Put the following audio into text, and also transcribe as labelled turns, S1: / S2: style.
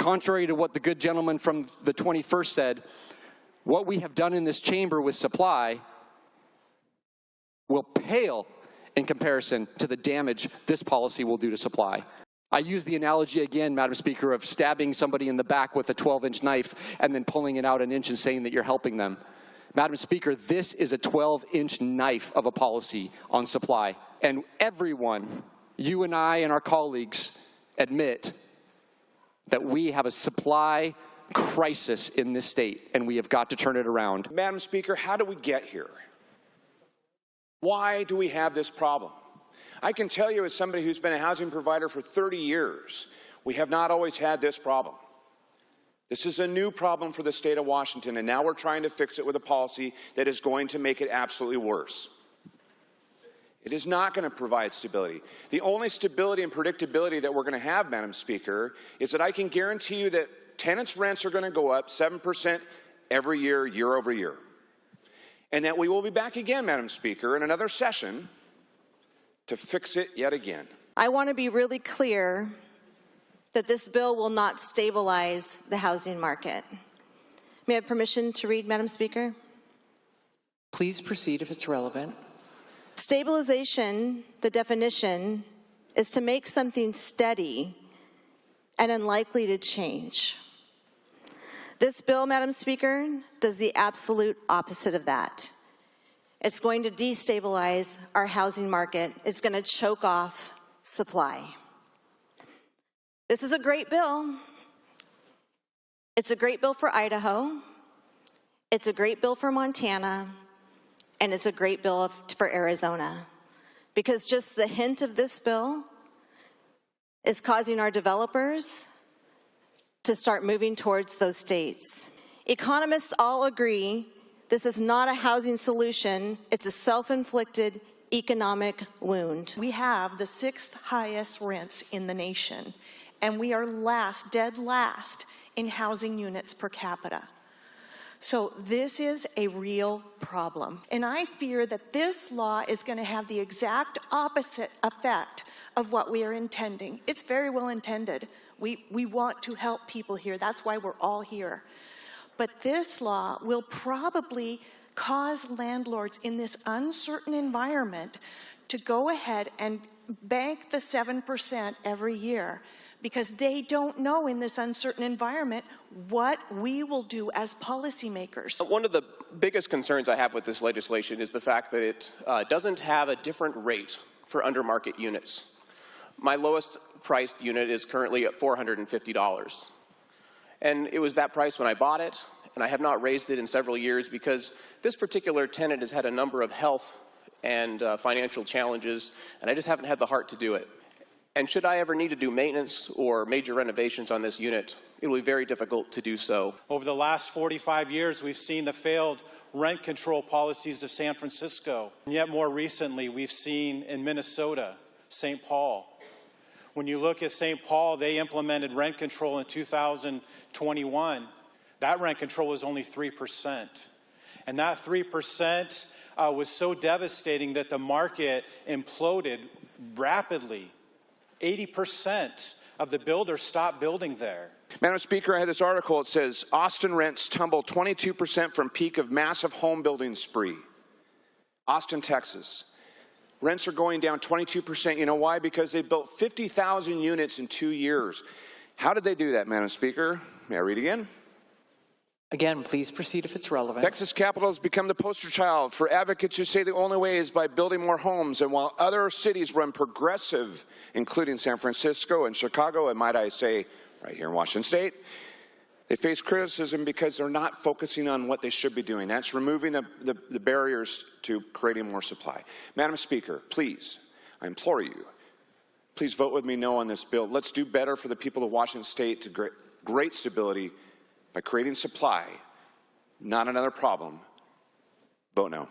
S1: Contrary to what the good gentleman from the 21st said, what we have done in this chamber with supply will pale in comparison to the damage this policy will do to supply. I use the analogy again, Madam Speaker, of stabbing somebody in the back with a 12-inch knife and then pulling it out an inch and saying that you're helping them. Madam Speaker, this is a 12-inch knife of a policy on supply. And everyone, you and I and our colleagues, admit that we have a supply crisis in this state, and we have got to turn it around.
S2: Madam Speaker, how did we get here? Why do we have this problem? I can tell you, as somebody who's been a housing provider for 30 years, we have not always had this problem. This is a new problem for the state of Washington, and now we're trying to fix it with a policy that is going to make it absolutely worse. It is not going to provide stability. The only stability and predictability that we're going to have, Madam Speaker, is that I can guarantee you that tenants' rents are going to go up 7% every year, year over year. And that we will be back again, Madam Speaker, in another session to fix it yet again.
S3: I want to be really clear that this bill will not stabilize the housing market. May I have permission to read, Madam Speaker?
S4: Please proceed if it's relevant.
S3: Stabilization, the definition, is to make something steady and unlikely to change. This bill, Madam Speaker, does the absolute opposite of that. It's going to destabilize our housing market. It's going to choke off supply. This is a great bill. It's a great bill for Idaho. It's a great bill for Montana. And it's a great bill for Arizona. Because just the hint of this bill is causing our developers to start moving towards those states. Economists all agree this is not a housing solution. It's a self-inflicted economic wound.
S5: We have the 6th highest rents in the nation, and we are last, dead last, in housing units per capita. So this is a real problem. And I fear that this law is going to have the exact opposite effect of what we are intending. It's very well intended. We want to help people here. That's why we're all here. But this law will probably cause landlords in this uncertain environment to go ahead and bank the 7% every year, because they don't know in this uncertain environment what we will do as policymakers.
S6: One of the biggest concerns I have with this legislation is the fact that it doesn't have a different rate for under-market units. My lowest priced unit is currently at $450. And it was that price when I bought it, and I have not raised it in several years because this particular tenant has had a number of health and financial challenges, and I just haven't had the heart to do it. And should I ever need to do maintenance or major renovations on this unit, it will be very difficult to do so.
S7: Over the last 45 years, we've seen the failed rent control policies of San Francisco. And yet more recently, we've seen in Minnesota, St. Paul. When you look at St. Paul, they implemented rent control in 2021. That rent control was only 3%. And that 3% was so devastating that the market imploded rapidly. 80% of the builders stopped building there.
S2: Madam Speaker, I had this article. It says, Austin rents tumble 22% from peak of massive home building spree. Austin, Texas. Rents are going down 22%. You know why? Because they built 50,000 units in 2 years. How did they do that, Madam Speaker? May I read again?
S4: Again, please proceed if it's relevant.
S2: Texas Capital has become the poster child for advocates who say the only way is by building more homes. And while other cities run progressive, including San Francisco and Chicago, and might I say, right here in Washington State, they face criticism because they're not focusing on what they should be doing. That's removing the barriers to creating more supply. Madam Speaker, please, I implore you, please vote with me no on this bill. Let's do better for the people of Washington State to great stability by creating supply, not another problem. Vote no.